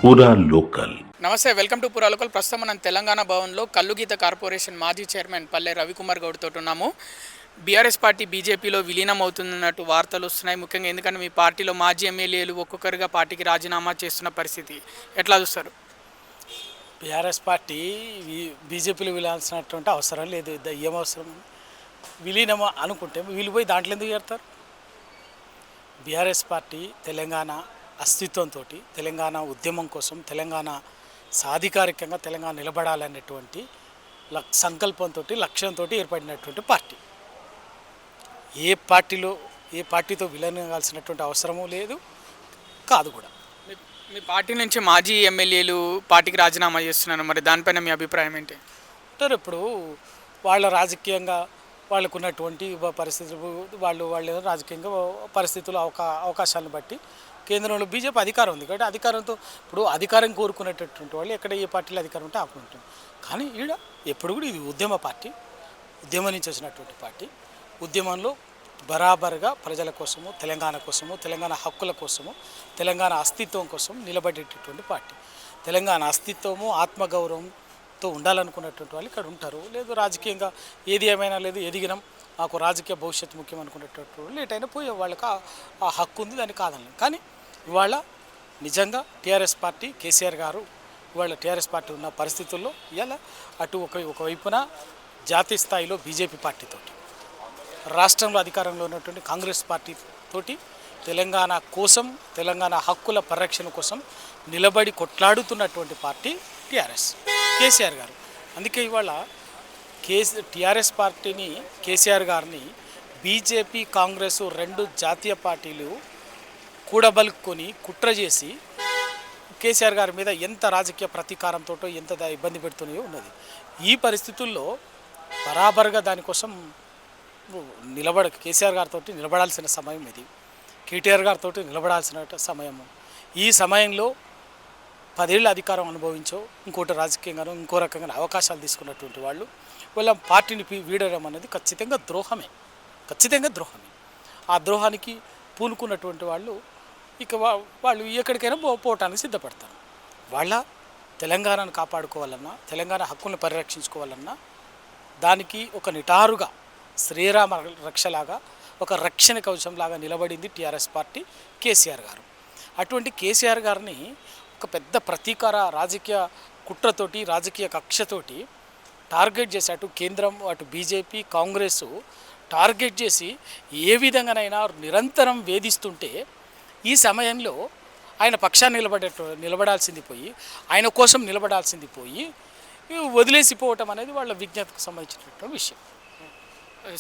పూరా లోకల్. నమస్తే, welcome to పూరా లోకల్. ప్రస్తుతం మనం తెలంగాణ భవన్లో కల్లుగీత కార్పొరేషన్ మాజీ చైర్మన్ పల్లె రవికుమార్ గౌడ్ తోటి ఉన్నాము. బీఆర్ఎస్ పార్టీ బీజేపీలో విలీనం అవుతున్నట్టు వార్తలు వస్తున్నాయి. ముఖ్యంగా ఎందుకంటే మీ పార్టీలో మాజీ ఎమ్మెల్యేలు ఒక్కొక్కరుగా పార్టీకి రాజీనామా చేస్తున్న పరిస్థితి ఎట్లా చూస్తారు? బీఆర్ఎస్ పార్టీ బీజేపీలో విలాల్సినటువంటి అవసరం లేదు. ఏం అవసరం? విలీనం అనుకుంటే వీళ్ళు పోయి దాంట్లో ఎందుకు చేరుతారు? బీఆర్ఎస్ పార్టీ తెలంగాణ అస్తిత్వంతో, తెలంగాణ ఉద్యమం కోసం, తెలంగాణ సాధికారికంగా తెలంగాణ నిలబడాలనేటువంటి సంకల్పంతో, లక్ష్యంతో ఏర్పడినటువంటి పార్టీ. ఏ పార్టీతో విలీనం కావాల్సినటువంటి అవసరము లేదు, కాదు కూడా. మీ పార్టీ నుంచి మాజీ ఎమ్మెల్యేలు పార్టీకి రాజీనామా చేస్తున్నారు, మరి దానిపైన మీ అభిప్రాయం ఏంటి? అంటారు ఇప్పుడు వాళ్ళ రాజకీయంగా వాళ్ళకు ఉన్నటువంటి పరిస్థితులు, వాళ్ళు రాజకీయంగా పరిస్థితులు, అవకాశాలను బట్టి కేంద్రంలో బీజేపీ అధికారం ఉంది కాబట్టి అధికారంతో ఇప్పుడు అధికారం కోరుకునేటటువంటి వాళ్ళు ఎక్కడ ఏ పార్టీలో అధికారం ఉంటే ఆపుకుంటుంది. కానీ ఈడ ఎప్పుడు కూడా ఇది ఉద్యమ పార్టీ, ఉద్యమం నుంచి వచ్చినటువంటి పార్టీ. ఉద్యమంలో బరాబర్గా ప్రజల కోసము, తెలంగాణ కోసము, తెలంగాణ హక్కుల కోసము, తెలంగాణ అస్తిత్వం కోసం నిలబడేటటువంటి పార్టీ. తెలంగాణ అస్తిత్వము, ఆత్మగౌరవంతో ఉండాలనుకున్నటువంటి వాళ్ళు ఇక్కడ ఉంటారు. లేదు రాజకీయంగా ఏది ఏమైనా లేదు, ఎదిగినాం, మాకు రాజకీయ భవిష్యత్తు ముఖ్యం అనుకునేటటువంటి వాళ్ళు లేటైనా పోయే వాళ్ళకి ఆ హక్కు ఉంది, దాన్ని కాదని. కానీ ఇవాళ నిజంగా టీఆర్ఎస్ పార్టీ, కేసీఆర్ గారు ఇవాళ టీఆర్ఎస్ పార్టీ ఉన్న పరిస్థితుల్లో ఇలా అటు ఒకవైపున జాతీయ స్థాయిలో బీజేపీ పార్టీతోటి, రాష్ట్రంలో అధికారంలో ఉన్నటువంటి కాంగ్రెస్ పార్టీతోటి తెలంగాణ కోసం, తెలంగాణ హక్కుల పరిరక్షణ కోసం నిలబడి కొట్లాడుతున్నటువంటి పార్టీ టీఆర్ఎస్, కేసీఆర్ గారు. అందుకే ఇవాళ టీఆర్ఎస్ పార్టీని, కేసీఆర్ గారిని బీజేపీ, కాంగ్రెస్ రెండు జాతీయ పార్టీలు కూడబలుక్కొని కుట్ర చేసి కేసీఆర్ గారి మీద ఎంత రాజకీయ ప్రతీకారంతో ఎంత ఇబ్బంది పెడుతున్నాయో ఉన్నది. ఈ పరిస్థితుల్లో బరాబర్గా దానికోసం కేసీఆర్ గారితో నిలబడాల్సిన సమయం ఇది, కేటీఆర్ గారితో నిలబడాల్సిన సమయము. ఈ సమయంలో 10 ఏళ్ళ అధికారం అనుభవించో, ఇంకోటి రాజకీయంగానో ఇంకో రకంగా అవకాశాలు తీసుకున్నటువంటి వాళ్ళు వాళ్ళ పార్టీని వీడడం అనేది ఖచ్చితంగా ద్రోహమే. ఆ ద్రోహానికి పూనుకున్నటువంటి వాళ్ళు వాళ్ళు ఎక్కడికైనా పోవటానికి సిద్ధపడతారు. వాళ్ళ తెలంగాణను కాపాడుకోవాలన్నా, తెలంగాణ హక్కులను పరిరక్షించుకోవాలన్నా దానికి ఒక నిటారుగా శ్రీరామ రక్షలాగా, ఒక రక్షణ కవచంలాగా నిలబడింది టీఆర్ఎస్ పార్టీ, కేసీఆర్ గారు. అటువంటి కేసీఆర్ గారిని ఒక పెద్ద ప్రతీకార రాజకీయ కుట్రతోటి, రాజకీయ కక్షతోటి టార్గెట్ చేసి అటు కేంద్రం, అటు బీజేపీ, కాంగ్రెస్ టార్గెట్ చేసి ఏ విధంగానైనా నిరంతరం వేధిస్తుంటే ఈ సమయంలో ఆయన పక్షాన్ని నిలబడాల్సింది పోయి, ఆయన కోసం నిలబడాల్సింది పోయి వదిలేసిపోవటం అనేది వాళ్ళ విజ్ఞతకు సంబంధించినటువంటి విషయం.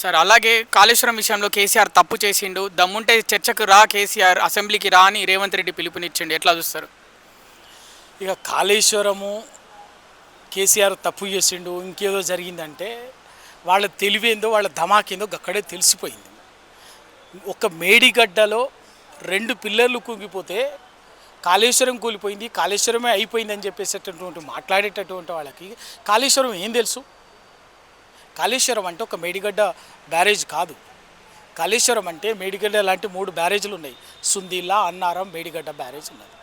సార్, అలాగే కాళేశ్వరం విషయంలో కేసీఆర్ తప్పు చేసిండు, దమ్ముంటే చర్చకు రా కేసీఆర్, అసెంబ్లీకి రా అని రేవంత్ రెడ్డి పిలుపునిచ్చిండు, ఎట్లా చూస్తారు? ఇక కాళేశ్వరము కేసీఆర్ తప్పు చేసిండు, ఇంకేదో జరిగిందంటే వాళ్ళ తెలివేందో, వాళ్ళ ధమాకేందో అక్కడే తెలిసిపోయింది. ఒక మేడిగడ్డలో 2 పిల్లర్లు కుంగిపోతే కాళేశ్వరం కూలిపోయింది, కాళేశ్వరమే అయిపోయిందని చెప్పేసేటటువంటి మాట్లాడేటటువంటి వాళ్ళకి కాళేశ్వరం ఏం తెలుసు? కాళేశ్వరం అంటే ఒక మేడిగడ్డ బ్యారేజ్ కాదు. కాళేశ్వరం అంటే మేడిగడ్డ లాంటి 3 బ్యారేజ్లు ఉన్నాయి. సుందిల్లా, అన్నారం, మేడిగడ్డ బ్యారేజ్ ఉన్నది.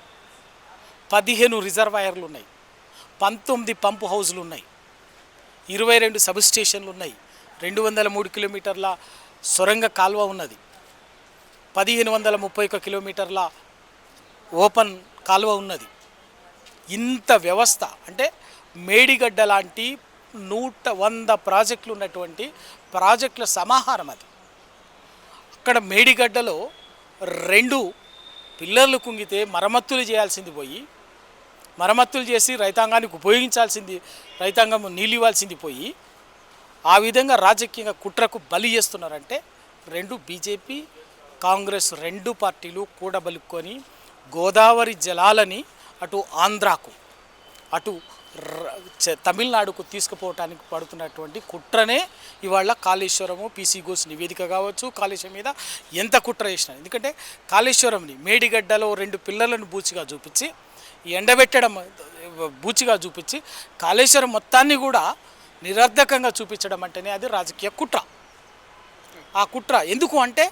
15 రిజర్వాయర్లు ఉన్నాయి, 19 పంపు హౌజులు ఉన్నాయి, 22 సబ్ స్టేషన్లు ఉన్నాయి, 203 కిలోమీటర్ల సొరంగ కాల్వ ఉన్నది, 1531 కిలోమీటర్ల ఓపెన్ కాలువ ఉన్నది. ఇంత వ్యవస్థ అంటే మేడిగడ్డ లాంటి 100 ప్రాజెక్టులు ఉన్నటువంటి ప్రాజెక్టుల సమాహారం అది. అక్కడ మేడిగడ్డలో 2 పిల్లర్లు కుంగితే మరమ్మతులు చేయాల్సింది పోయి, మరమ్మతులు చేసి రైతాంగానికి ఉపయోగించాల్సింది, రైతాంగం నీళ్ళు ఇవ్వాల్సింది పోయి, ఆ విధంగా రాజకీయంగా కుట్రకు బలి చేస్తున్నారంటే బీజేపీ, కాంగ్రెస్ 2 పార్టీలు కూడబలుక్కొని గోదావరి జలాలని అటు ఆంధ్రాకు, అటు తమిళనాడుకు తీసుకుపోవటానికి పడుతున్నటువంటి కుట్రనే ఇవాళ కాళేశ్వరము, పీసీ ఘోష్ నివేదిక కావచ్చు, కాళేశ్వరం మీద ఎంత కుట్ర చేసినా. ఎందుకంటే కాళేశ్వరంని మేడిగడ్డలో 2 పిల్లర్లను బూచిగా చూపించి, ఎండబెట్టడం బూచిగా చూపించి, కాళేశ్వరం మొత్తాన్ని కూడా నిరర్ధకంగా చూపించడం అంటేనే అది రాజకీయ కుట్ర. ఆ కుట్ర ఎందుకు అంటే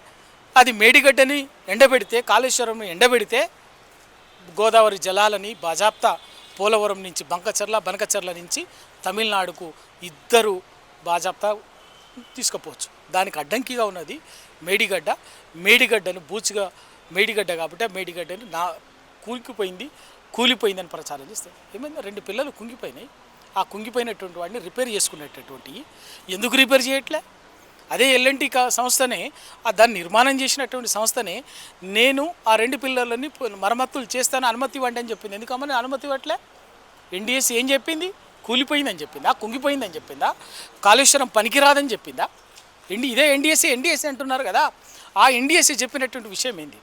అది మేడిగడ్డని ఎండబెడితే, కాళేశ్వరంని ఎండబెడితే గోదావరి జలాలని బాజాప్తా పోలవరం నుంచి బనకచర్ల నుంచి తమిళనాడుకు ఇద్దరు బాజాప్తా తీసుకుపోవచ్చు. దానికి అడ్డంకిగా ఉన్నది మేడిగడ్డను బూచిగా మేడిగడ్డ కాబట్టి ఆ మేడిగడ్డని కూలిపోయిందని ప్రచారం చేస్తారు. ఏమైంది, 2 పిల్లలు కుంగిపోయినాయి. ఆ కుంగిపోయినటువంటి వాడిని రిపేర్ చేసుకునేటటువంటి ఎందుకు రిపేర్ చేయట్లే? అదే ఎల్ఎన్టీ సంస్థనే దాన్ని నిర్మాణం చేసినటువంటి సంస్థనే నేను ఆ 2 పిల్లలని మరమ్మతులు చేస్తాను అనుమతి ఇవ్వండి అని చెప్పింది. ఎందుకమ్మని అనుమతి ఇవ్వట్లే? ఎన్డీఎస్సీ ఏం చెప్పింది? కూలిపోయిందని చెప్పిందా? కుంగిపోయిందని చెప్పిందా? కాళేశ్వరం పనికిరాదని చెప్పిందా? ఇదే ఎన్డీఎస్సీ అంటున్నారు కదా. ఆ ఎన్డీఎస్సీ చెప్పినటువంటి విషయం ఏంది?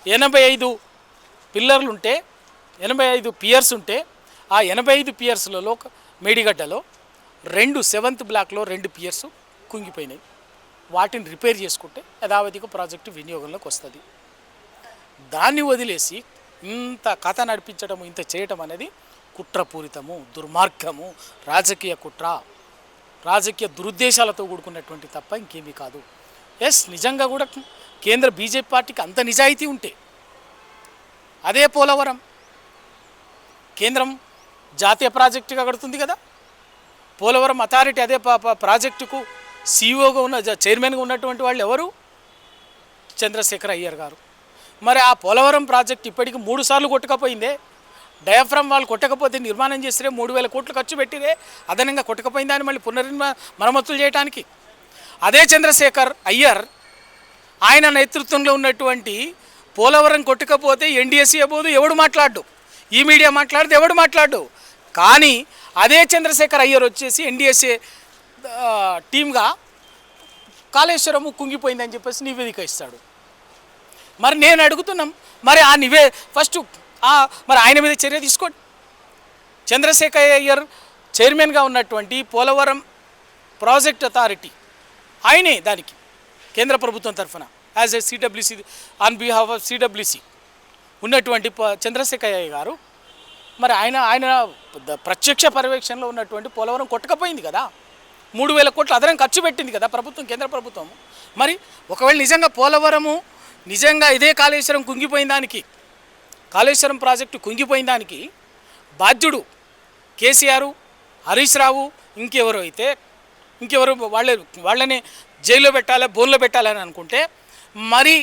85 పిల్లర్లు ఉంటే 85 పియర్స్ ఉంటే ఆ 85 పియర్స్లలో మేడిగడ్డలో 7th బ్లాక్లో 2 పియర్స్ కుంగిపోయినాయి. వాటిని రిపేర్ చేసుకుంటే యథావధిక ప్రాజెక్టు వినియోగంలోకి వస్తుంది. దాన్ని వదిలేసి ఇంత కథ నడిపించడము, ఇంత చేయటం అనేది కుట్రపూరితము, దుర్మార్గము, రాజకీయ కుట్ర, రాజకీయ దురుద్దేశాలతో కూడుకున్నటువంటి తప్ప ఇంకేమీ కాదు. నిజంగా కూడా కేంద్ర బీజేపీ పార్టీకి అంత నిజాయితీ ఉంటే అదే పోలవరం కేంద్రం జాతీయ ప్రాజెక్టుగా కడుతుంది కదా. పోలవరం అథారిటీ అదే ప్రాజెక్టుకు సీఈఓగా చైర్మన్గా ఉన్నటువంటి వాళ్ళు ఎవరు? చంద్రశేఖర్ అయ్యర్ గారు. మరి ఆ పోలవరం ప్రాజెక్ట్ ఇప్పటికి 3 సార్లు కొట్టకపోయిందే. డయాఫ్రమ్ వాళ్ళు కొట్టకపోతే నిర్మాణం చేస్తే 3,000 కోట్లు ఖర్చు పెట్టిరే, అదనంగా కొట్టకపోయిందా అని మళ్ళీ మరమ్మతులు చేయడానికి. అదే చంద్రశేఖర్ అయ్యర్ ఆయన నేతృత్వంలో ఉన్నటువంటి పోలవరం కొట్టకపోతే ఎన్డీఎస్సీ అవ్వదు, ఎవడు మాట్లాడు, ఈ మీడియా మాట్లాడితే ఎవడు మాట్లాడు. కానీ అదే చంద్రశేఖర్ అయ్యర్ వచ్చేసి ఎన్డీఎస్సీ టీమ్గా కాళేశ్వరము కుంగిపోయిందని చెప్పేసి నివేదిక ఇస్తాడు. మరి నేను అడుగుతున్నాం, మరి ఆ ఫస్ట్ మరి ఆయన మీద చర్య తీసుకోండి. చంద్రశేఖర్ అయ్యర్ చైర్మన్గా ఉన్నటువంటి పోలవరం ప్రాజెక్ట్ అథారిటీ ఆయనే దానికి కేంద్ర ప్రభుత్వం తరఫున as a CWC on behalf of CWC ఉన్నటువంటి చంద్రశేఖర్ అయ్యర్ గారు మరి ఆయన ప్రత్యక్ష పర్యవేక్షణలో ఉన్నటువంటి పోలవరం కొట్టకపోయింది కదా. 3,000 కోట్లు అదనం ఖర్చు పెట్టింది కదా ప్రభుత్వం, కేంద్ర ప్రభుత్వం. మరి ఒకవేళ నిజంగా పోలవరము నిజంగా ఇదే కాళేశ్వరం కుంగిపోయిన దానికి, కాళేశ్వరం ప్రాజెక్టు కుంగిపోయిన దానికి బాధ్యుడు కేసీఆర్, హరీష్ రావు, ఇంకెవరు వాళ్ళని జైల్లో పెట్టాలి, బోన్లో పెట్టాలని అనుకుంటే మరి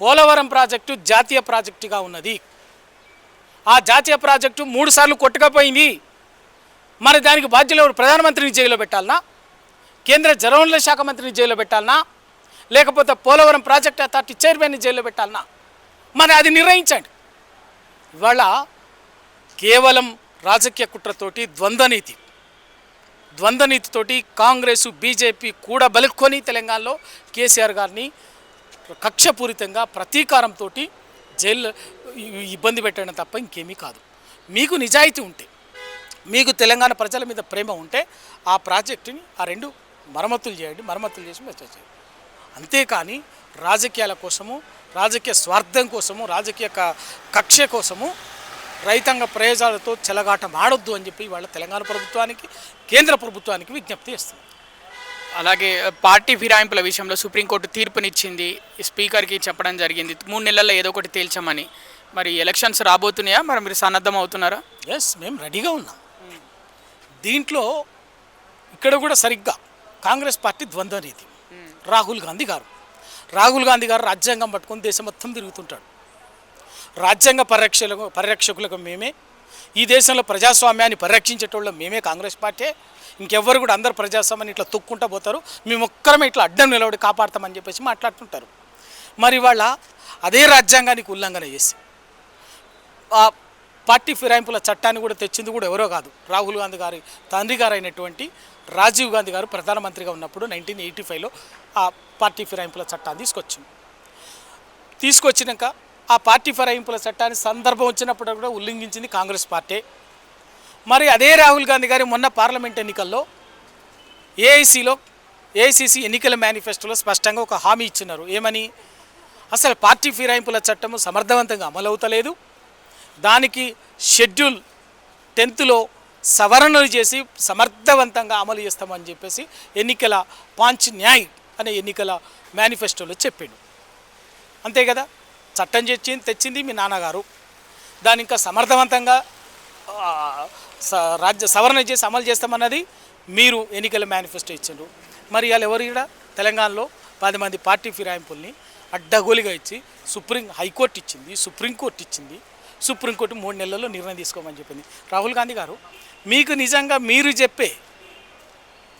పోలవరం ప్రాజెక్టు జాతీయ ప్రాజెక్టుగా ఉన్నది. ఆ జాతీయ ప్రాజెక్టు 3 సార్లు కొట్టకపోయింది. మరి దానికి బాధ్యులు ఎవరు? ప్రధానమంత్రిని జైల్లో పెట్టాలనా, కేంద్ర జలవనరుల శాఖ మంత్రిని జైల్లో పెట్టాలనా, లేకపోతే పోలవరం ప్రాజెక్ట్ అథారిటీ చైర్మన్ని జైల్లో పెట్టాలనా? మరి అది నిర్ణయించండి. ఇవాళ కేవలం రాజకీయ కుట్రతోటి ద్వంద్వనీతితోటి కాంగ్రెసు బీజేపీ కూడా బలుక్కొని తెలంగాణలో కేసీఆర్ గారిని కక్షపూరితంగా ప్రతీకారంతో జైల్లో ఇబ్బంది పెట్టడం తప్ప ఇంకేమీ కాదు. మీకు నిజాయితీ ఉంటే, మీకు తెలంగాణ ప్రజల మీద ప్రేమ ఉంటే ఆ ప్రాజెక్టుని ఆ 2 మరమ్మతులు చేయండి, మరమ్మతులు చేసి మెసేజ్ చేయండి. అంతేకాని రాజకీయాల కోసము, రాజకీయ స్వార్థం కోసము, రాజకీయ కక్ష కోసము రైతాంగ ప్రయోజనాలతో చెలగాటం ఆడొద్దు అని చెప్పి వాళ్ళ తెలంగాణ ప్రభుత్వానికి, కేంద్ర ప్రభుత్వానికి విజ్ఞప్తి చేస్తుంది. అలాగే పార్టీ ఫిరాయింపుల విషయంలో సుప్రీంకోర్టు తీర్పునిచ్చింది, స్పీకర్కి చెప్పడం జరిగింది 3 నెలల్లో ఏదో ఒకటి తేల్చమని. మరి ఎలక్షన్స్ రాబోతున్నాయా? మరి మీరు సన్నద్ధం అవుతున్నారా? మేము రెడీగా ఉన్నాం. దీంట్లో ఇక్కడ కూడా సరిగ్గా కాంగ్రెస్ పార్టీ ద్వంద్వనీతి. రాహుల్ గాంధీ గారు రాజ్యాంగం పట్టుకొని దేశం మొత్తం తిరుగుతుంటాడు. రాజ్యాంగ పరిరక్షకులకు మేమే, ఈ దేశంలో ప్రజాస్వామ్యాన్ని పరిరక్షించేటోళ్ళం మేమే కాంగ్రెస్ పార్టీ. ఇంకెవ్వరు కూడా అందరు ప్రజాస్వామ్యాన్ని ఇట్లా తొక్కుంటూ పోతారు, మేము ఒక్కరమే ఇట్లా అడ్డం నిలబడి కాపాడతామని చెప్పేసి మాట్లాడుతుంటారు. మరి వాళ్ళ అదే రాజ్యాంగానికి ఉల్లంఘన చేసి ఆ పార్టీ ఫిరాయింపుల చట్టాన్ని కూడా తెచ్చింది కూడా ఎవరో కాదు, రాహుల్ గాంధీ గారి తండ్రి గారు అయినటువంటి రాజీవ్ గాంధీ గారు ప్రధానమంత్రిగా ఉన్నప్పుడు 1985లో ఆ పార్టీ ఫిరాయింపుల చట్టాన్ని తీసుకొచ్చినాక ఆ పార్టీ ఫిరాయింపుల చట్టాన్ని సందర్భం వచ్చినప్పుడు కూడా ఉల్లంఘించింది కాంగ్రెస్ పార్టీ. మరి అదే రాహుల్ గాంధీ గారు మొన్న పార్లమెంట్ ఎన్నికల్లో ఏఐసిసి ఎన్నికల మేనిఫెస్టోలో స్పష్టంగా ఒక హామీ ఇచ్చినారు. ఏమని? అసలు పార్టీ ఫిరాయింపుల చట్టము సమర్థవంతంగా అమలవుతలేదు, దానికి షెడ్యూల్ 10లో సవరణలు చేసి సమర్థవంతంగా అమలు చేస్తామని చెప్పేసి ఎన్నికల పాంచ్ న్యాయ్ అనే ఎన్నికల మేనిఫెస్టోలో చెప్పిండు. అంతే కదా, చట్టం తెచ్చింది మీ నాన్నగారు. దాన్ని ఇంకా సమర్థవంతంగా ఆ, రాజ్య సవరణ చేసి అమలు చేస్తామన్నది మీరు ఎన్నికల మేనిఫెస్టో ఇచ్చారు. మరి ఇవాళ ఎవరు ఇక్కడ తెలంగాణలో 10 మంది పార్టీ ఫిరాయింపుల్ని అడ్డగోలుగా ఇచ్చి హైకోర్టు ఇచ్చింది, సుప్రీంకోర్టు ఇచ్చింది. సుప్రీంకోర్టు 3 నెలల్లో నిర్ణయం తీసుకోమని చెప్పింది. రాహుల్ గాంధీ గారు, మీకు నిజంగా మీరు చెప్పే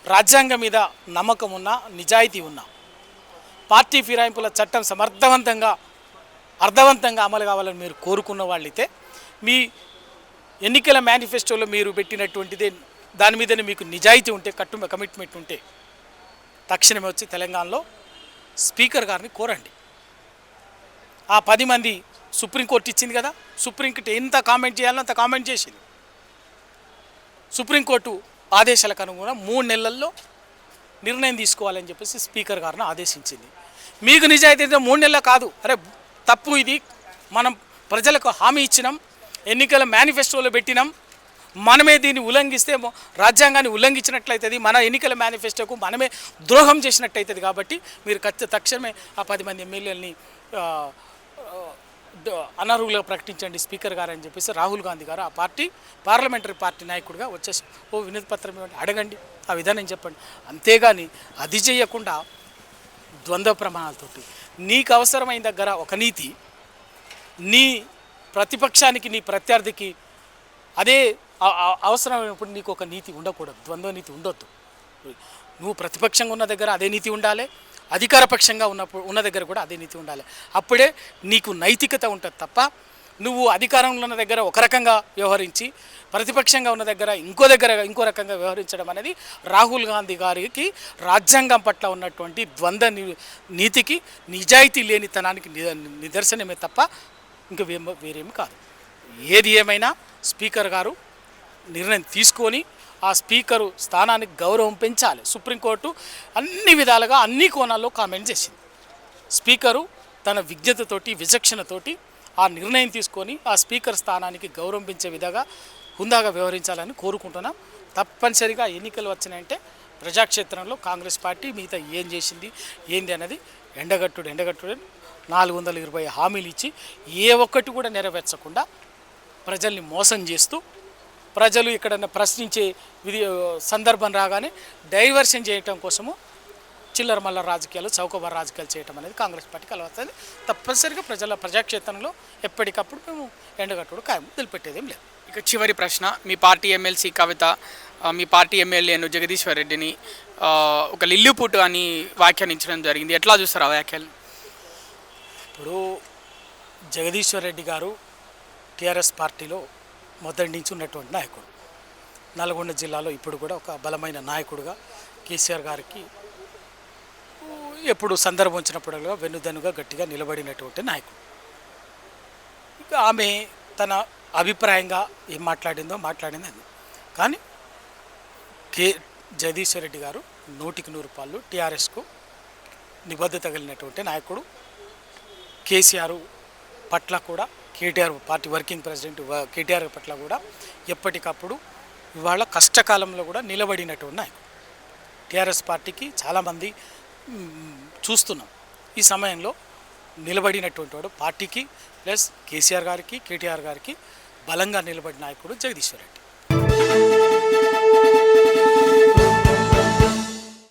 రాజ్యాంగం మీద నమ్మకం ఉన్నా, నిజాయితీ ఉన్నా, పార్టీ ఫిరాయింపుల చట్టం సమర్థవంతంగా అర్థవంతంగా అమలు కావాలని మీరు కోరుకున్న వాళ్ళైతే మీ ఎన్నికల మేనిఫెస్టోలో మీరు పెట్టినటువంటిదే దాని మీదనే మీకు నిజాయితీ ఉంటే, కమిట్మెంట్ ఉంటే తక్షణమే వచ్చి తెలంగాణలో స్పీకర్ గారిని కోరండి. ఆ 10 మంది సుప్రీంకోర్టు ఇచ్చింది కదా, సుప్రీంకోర్టు ఎంత కామెంట్ చేయాలో అంత కామెంట్ చేసింది. సుప్రీంకోర్టు ఆదేశాలకు అనుగుణంగా 3 నెలల్లో నిర్ణయం తీసుకోవాలని చెప్పేసి స్పీకర్ గారిని ఆదేశించింది. మీకు నిజాయితీ 3 నెలలు కాదు, అరే తప్పు ఇది, మనం ప్రజలకు హామీ ఇచ్చినాం, ఎన్నికల మేనిఫెస్టోలో పెట్టినాం, మనమే దీన్ని ఉల్లంఘిస్తే రాజ్యాంగాన్ని ఉల్లంఘించినట్లయితుంది, మన ఎన్నికల మేనిఫెస్టోకు మనమే ద్రోహం చేసినట్టయితుంది. కాబట్టి మీరు తక్షణమే ఆ 10 మంది ఎమ్మెల్యేలని అనర్హులుగా ప్రకటించండి స్పీకర్ గారు అని చెప్పేసి రాహుల్ గాంధీ గారు ఆ పార్లమెంటరీ పార్టీ నాయకుడిగా వచ్చేసి వినతి పత్రం ఇవ్వండి, అడగండి, ఆ విధానం చెప్పండి. అంతేగాని అది చేయకుండా ద్వంద్వ ప్రమాణాలతోటి నీకు అవసరమైన దగ్గర ఒక నీతి, నీ ప్రతిపక్షానికి నీ ప్రత్యర్థికి అదే అవసరమైనప్పుడు నీకు ఒక నీతి ఉండకూడదు, ద్వంద్వ నీతి ఉండొద్దు. నువ్వు ప్రతిపక్షంగా ఉన్న దగ్గర అదే నీతి ఉండాలి, అధికార పక్షంగా ఉన్న దగ్గర కూడా అదే నీతి ఉండాలి. అప్పుడే నీకు నైతికత ఉంటుంది తప్ప నువ్వు అధికారంలో ఉన్న దగ్గర ఒక రకంగా వ్యవహరించి ప్రతిపక్షంగా ఉన్న దగ్గర ఇంకో రకంగా వ్యవహరించడం అనేది రాహుల్ గాంధీ గారికి రాజ్యాంగం పట్ల ఉన్నటువంటి ద్వంద్వ నీతికి, నిజాయితీ లేనితనానికి నిదర్శనమే తప్ప ఇంకా వేరేమి కాదు. ఏది ఏమైనా స్పీకర్ గారు నిర్ణయం తీసుకొని ఆ స్పీకరు స్థానానికి గౌరవం పెంచాలి. సుప్రీంకోర్టు అన్ని విధాలుగా అన్ని కోణాల్లో కామెంట్ చేసింది. స్పీకరు తన విజ్ఞతతోటి విచక్షణతోటి ఆ నిర్ణయం తీసుకొని ఆ స్పీకర్ స్థానానికి గౌరవం పెంచే విధంగా హుందాగా వ్యవహరించాలని కోరుకుంటున్నాం. తప్పనిసరిగా ఎన్నికలు వచ్చినాయంటే ప్రజాక్షేత్రంలో కాంగ్రెస్ పార్టీ మిగతా ఏం చేసింది ఏంది అన్నది ఎండగట్టుడు 420 హామీలు ఇచ్చి ఏ ఒక్కటి కూడా నెరవేర్చకుండా ప్రజల్ని మోసం చేస్తూ, ప్రజలు ఎక్కడన్నా ప్రశ్నించే సందర్భం రాగానే డైవర్షన్ చేయటం కోసము చిల్లర మల్లర రాజకీయాలు, చౌకబారు రాజకీయాలు చేయటం అనేది కాంగ్రెస్ పార్టీకి అలవాటు. తప్పనిసరిగా ప్రజాక్షేత్రంలో ఎప్పటికప్పుడు మేము ఎండగట్టుడు ఖాయం, వదిలిపెట్టేదేం లేదు. ఇక చివరి ప్రశ్న, మీ పార్టీ ఎమ్మెల్సీ కవిత మీ పార్టీ ఎమ్మెల్యేను జగదీశ్వర్ రెడ్డిని ఒక లిల్లుపుట్టు అని వ్యాఖ్యానించడం జరిగింది. ఎట్లా చూస్తారు ఆ వ్యాఖ్యలు? ఇప్పుడు జగదీశ్వర్ రెడ్డి గారు టీఆర్ఎస్ పార్టీలో మొదటి నుంచి ఉన్నటువంటి నాయకుడు, నల్గొండ జిల్లాలో ఇప్పుడు కూడా ఒక బలమైన నాయకుడుగా కేసీఆర్ గారికి ఎప్పుడు సందర్భం వచ్చినప్పుడల్లా వెన్నుదన్నుగా గట్టిగా నిలబడినటువంటి నాయకుడు. ఇక ఆమె తన అభిప్రాయంగా ఏం మాట్లాడింది అది. కానీ జగదీశ్వర్ రెడ్డి గారు 100% టీఆర్ఎస్కు నిబద్ధత కలిగినటువంటి నాయకుడు. కేసీఆర్ పట్ల కూడా, KTR party working president KTR పట్ల కూడా ఎప్పటికప్పుడు ఇవాళ కష్టకాలంలో కూడా నిలబడినటువంటి నాయకుడు. టీఆర్ఎస్ పార్టీకి చాలామంది చూస్తున్నాం, ఈ సమయంలో నిలబడినటువంటి వాడు పార్టీకి ప్లస్ కేసీఆర్ గారికి కేటీఆర్ గారికి బలంగా నిలబడిన నాయకుడు జగదీశ్వర్ రెడ్డి.